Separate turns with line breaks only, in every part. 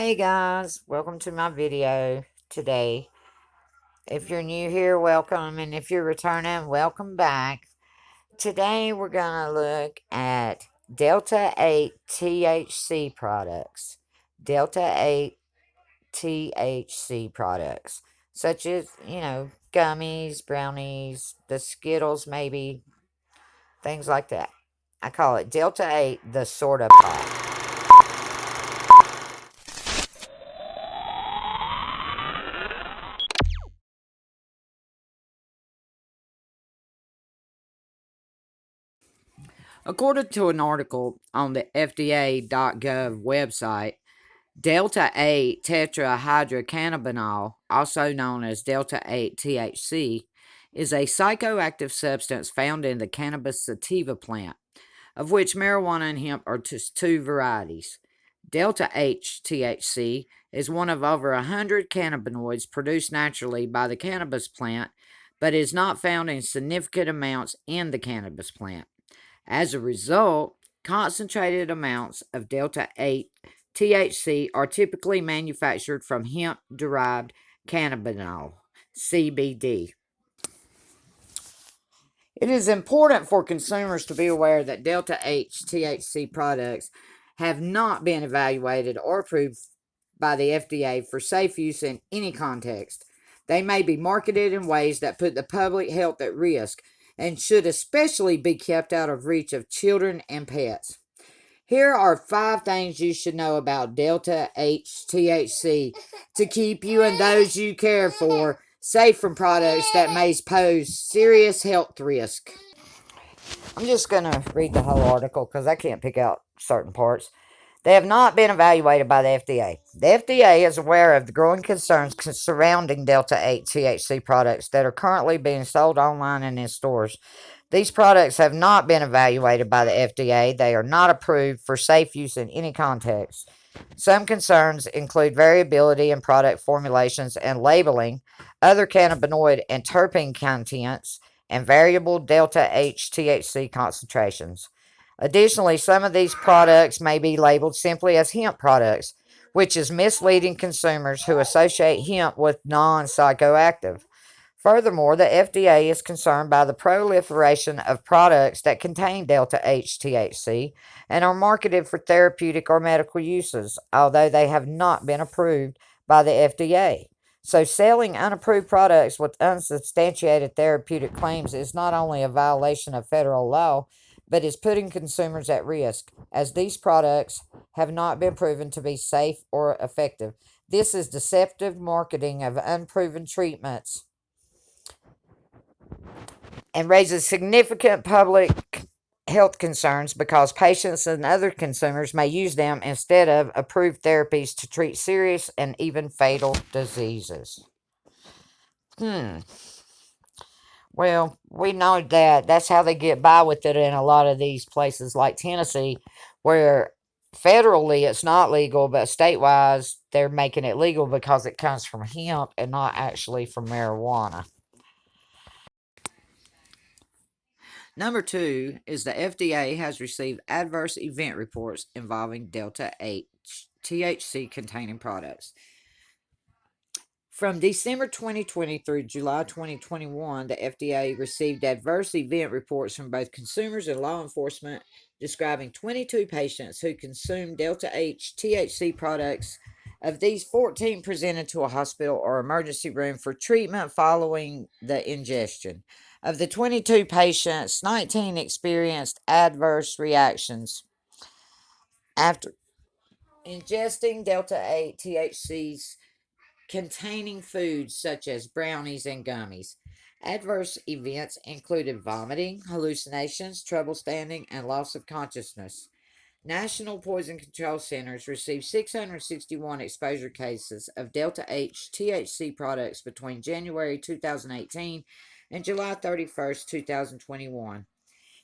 Hey guys, welcome to my video today. If you're new here, welcome, and if you're returning, welcome back. Today we're going to look at Delta 8 THC products. Delta 8 THC products, such as, gummies, brownies, the Skittles, maybe, things like that. I call it Delta 8, the soda pop. According to an article on the FDA.gov website, Delta 8 tetrahydrocannabinol, also known as Delta 8 THC, is a psychoactive substance found in the cannabis sativa plant, of which marijuana and hemp are just two varieties. Delta 8 THC is one of over 100 cannabinoids produced naturally by the cannabis plant, but is not found in significant amounts in the cannabis plant. As a result, concentrated amounts of Delta 8 THC are typically manufactured from hemp-derived cannabinol, CBD. It is important for consumers to be aware that Delta 8 THC products have not been evaluated or approved by the FDA for safe use in any context. They may be marketed in ways that put the public health at risk and should especially be kept out of reach of children and pets. Here are 5 things you should know about Delta 8 THC to keep you and those you care for safe from products that may pose serious health risk. I'm just going to read the whole article because I can't pick out certain parts. They have not been evaluated by the FDA. The FDA is aware of the growing concerns surrounding Delta 8 THC products that are currently being sold online and in stores. These products have not been evaluated by the FDA. They are not approved for safe use in any context. Some concerns include variability in product formulations and labeling, other cannabinoid and terpene contents, and variable Delta 8 THC concentrations. Additionally, some of these products may be labeled simply as hemp products, which is misleading consumers who associate hemp with non-psychoactive. Furthermore, the FDA is concerned by the proliferation of products that contain Delta 8 THC and are marketed for therapeutic or medical uses, although they have not been approved by the FDA. So, selling unapproved products with unsubstantiated therapeutic claims is not only a violation of federal law, but is putting consumers at risk, as these products have not been proven to be safe or effective. This is deceptive marketing of unproven treatments and raises significant public health concerns because patients and other consumers may use them instead of approved therapies to treat serious and even fatal diseases. Well, we know that that's how they get by with it in a lot of these places like Tennessee, where federally it's not legal, but statewide they're making it legal because it comes from hemp and not actually from marijuana. Number 2 is the FDA has received adverse event reports involving Delta 8 THC containing products. From December 2020 through July 2021, the FDA received adverse event reports from both consumers and law enforcement describing 22 patients who consumed Delta 8 THC products. Of these, 14 presented to a hospital or emergency room for treatment following the ingestion. Of the 22 patients, 19 experienced adverse reactions after ingesting Delta 8 THCs containing foods such as brownies and gummies. Adverse events included vomiting, hallucinations, trouble standing, and loss of consciousness. National Poison Control Centers received 661 exposure cases of Delta 8 THC products between January 2018 and July 31st, 2021.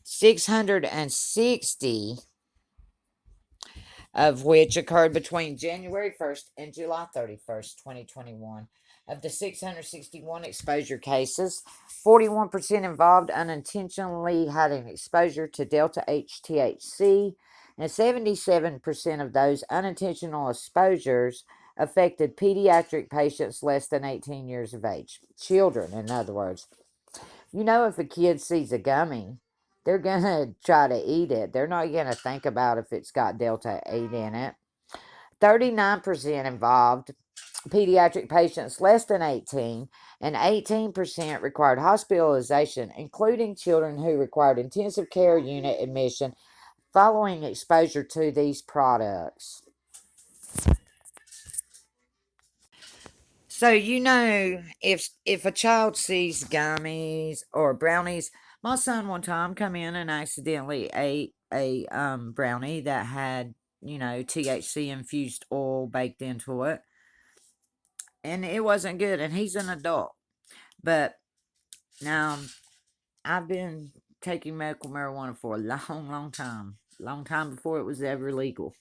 660 of which occurred between January 1st and July 31st, 2021. Of the 661 exposure cases, 41% involved unintentionally having exposure to Delta 8 THC, and 77% of those unintentional exposures affected pediatric patients less than 18 years of age. Children, in other words. If a kid sees a gummy, they're going to try to eat it. They're not going to think about if it's got Delta 8 in it. 39% involved pediatric patients less than 18, and 18% required hospitalization, including children who required intensive care unit admission following exposure to these products. So if a child sees gummies or brownies, my son one time come in and accidentally ate a brownie that had THC infused oil baked into it, and it wasn't good. And he's an adult, but now I've been taking medical marijuana for a long time before it was ever legal,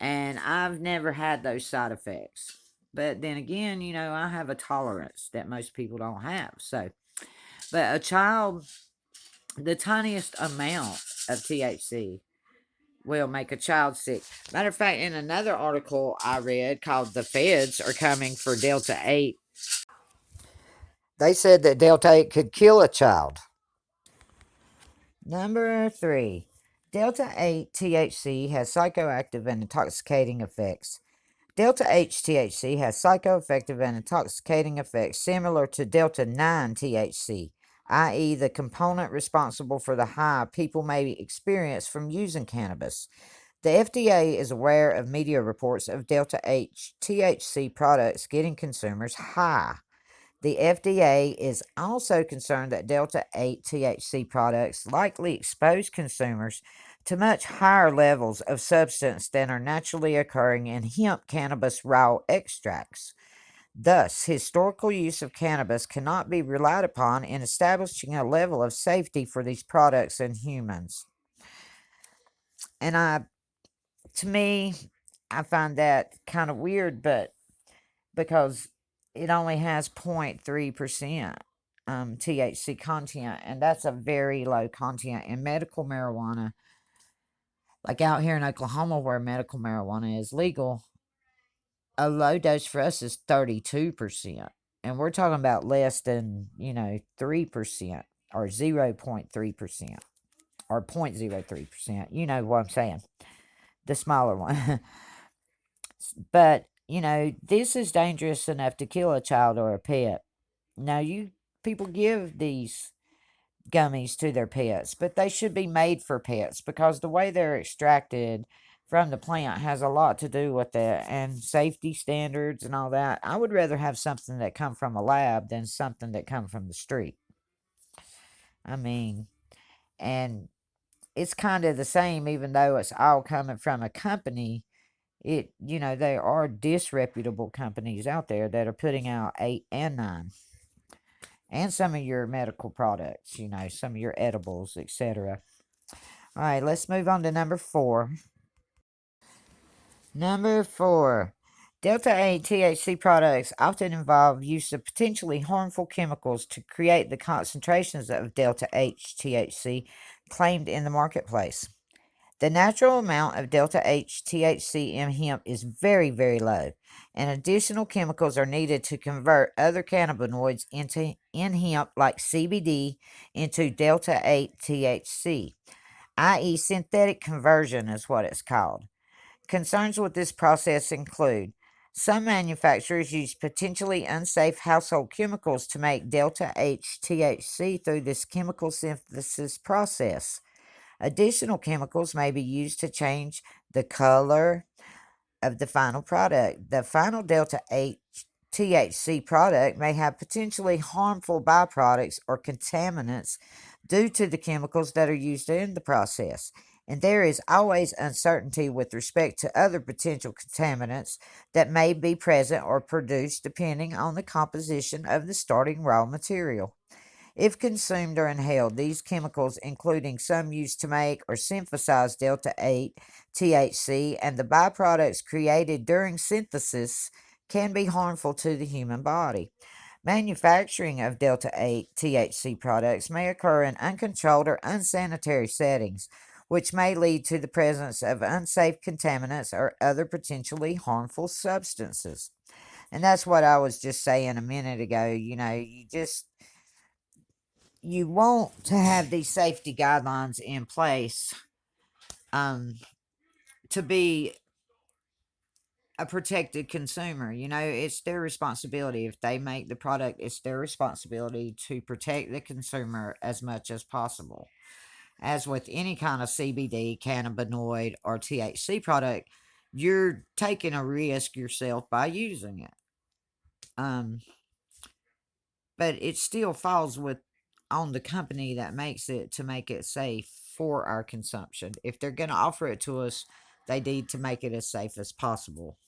and I've never had those side effects. But then again, I have a tolerance that most people don't have. So, but a child, the tiniest amount of THC will make a child sick. Matter of fact, in another article I read called "The Feds Are Coming for Delta 8," they said that Delta 8 could kill a child. Number 3. Delta 8 THC has psychoactive and intoxicating effects. Delta 8 THC has psychoactive and intoxicating effects similar to Delta 9 THC, i.e., the component responsible for the high people may experience from using cannabis. The FDA is aware of media reports of Delta 8 THC products getting consumers high. The FDA is also concerned that Delta 8 THC products likely expose consumers to much higher levels of substance than are naturally occurring in hemp cannabis raw extracts. Thus, historical use of cannabis cannot be relied upon in establishing a level of safety for these products in humans. And to me, I find that kind of weird, but because it only has 0.3% THC content, and that's a very low content in medical marijuana. Like out here in Oklahoma, where medical marijuana is legal, a low dose for us is 32%. And we're talking about less than, 3% or 0.3% or 0.03%. You know what I'm saying? The smaller one. But, this is dangerous enough to kill a child or a pet. Now, people give these gummies to their pets, but they should be made for pets because the way they're extracted from the plant has a lot to do with it and safety standards and all that. I would rather have something that come from a lab than something that come from the street. I mean, and it's kind of the same, even though it's all coming from a company. There are disreputable companies out there that are putting out 8 and 9. And some of your medical products, some of your edibles, etc. All right, let's move on to number 4. Number 4. Delta 8 THC products often involve use of potentially harmful chemicals to create the concentrations of Delta 8 THC claimed in the marketplace. The natural amount of Delta 8 THC in hemp is very, very low, and additional chemicals are needed to convert other cannabinoids in hemp like CBD into Delta 8 THC, i.e., synthetic conversion is what it's called. Concerns with this process include some manufacturers use potentially unsafe household chemicals to make Delta 8 THC through this chemical synthesis process. Additional chemicals may be used to change the color of the final product. The final Delta 8 THC product may have potentially harmful byproducts or contaminants due to the chemicals that are used in the process. And there is always uncertainty with respect to other potential contaminants that may be present or produced depending on the composition of the starting raw material. If consumed or inhaled, these chemicals, including some used to make or synthesize Delta 8 THC and the byproducts created during synthesis, can be harmful to the human body. Manufacturing of Delta 8 THC products may occur in uncontrolled or unsanitary settings, which may lead to the presence of unsafe contaminants or other potentially harmful substances. And that's what I was just saying a minute ago. You want to have these safety guidelines in place to be a protected consumer. It's their responsibility. If they make the product, it's their responsibility to protect the consumer as much as possible. As with any kind of CBD, cannabinoid, or THC product, you're taking a risk yourself by using it. But it still falls on the company that makes it to make it safe for our consumption. If they're going to offer it to us, they need to make it as safe as possible,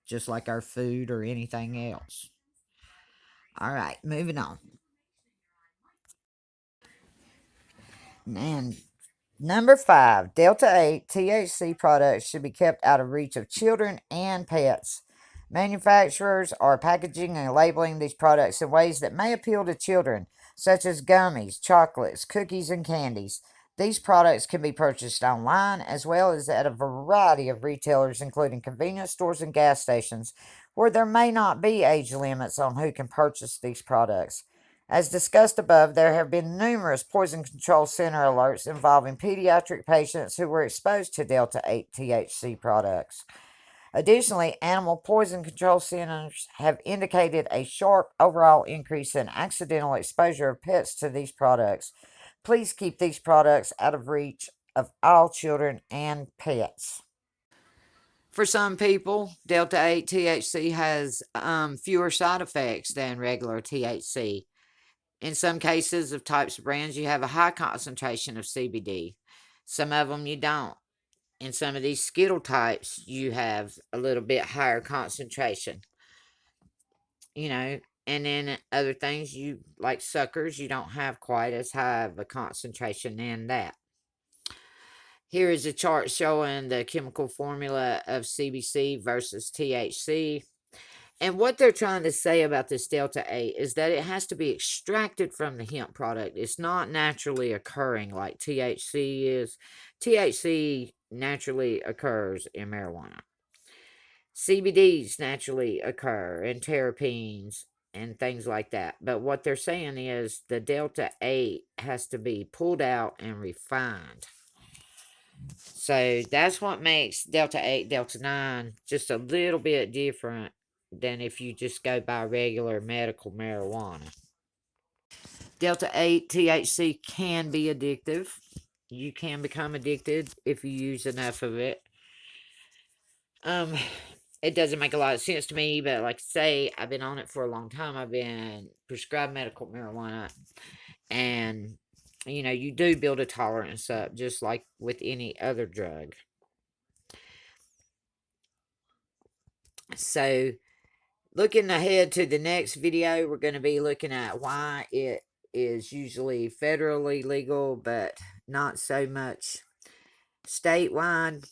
just like our food or anything else. All right, moving on. And number 5, Delta 8 THC products should be kept out of reach of children and pets. Manufacturers are packaging and labeling these products in ways that may appeal to children, such as gummies, chocolates, cookies, and candies. These products can be purchased online as well as at a variety of retailers, including convenience stores and gas stations, where there may not be age limits on who can purchase these products. As discussed above, there have been numerous poison control center alerts involving pediatric patients who were exposed to Delta 8 THC products. Additionally, animal poison control centers have indicated a sharp overall increase in accidental exposure of pets to these products. Please keep these products out of reach of all children and pets. For some people, Delta 8 THC has fewer side effects than regular THC. In some cases of types of brands, you have a high concentration of CBD. Some of them you don't. In some of these Skittle types, you have a little bit higher concentration. And then other things, you like suckers, you don't have quite as high of a concentration in that. Here is a chart showing the chemical formula of CBC versus THC. And what they're trying to say about this Delta 8 is that it has to be extracted from the hemp product. It's not naturally occurring like THC is. THC naturally occurs in marijuana. CBDs naturally occur in terpenes and things like that. But what they're saying is the Delta 8 has to be pulled out and refined. So that's what makes Delta 8, Delta 9 just a little bit different than if you just go by regular medical marijuana. Delta 8 THC can be addictive. You can become addicted if you use enough of it. It doesn't make a lot of sense to me, but like I say, I've been on it for a long time. I've been prescribed medical marijuana, and you do build a tolerance up just like with any other drug. So, looking ahead to the next video, we're going to be looking at why it is usually federally legal, but not so much statewide.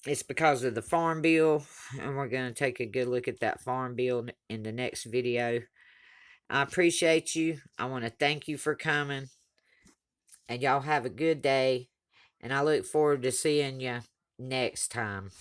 It's because of the Farm Bill, and we're going to take a good look at that Farm Bill in the next video. I appreciate you. I want to thank you for coming, and y'all have a good day, and I look forward to seeing you next time.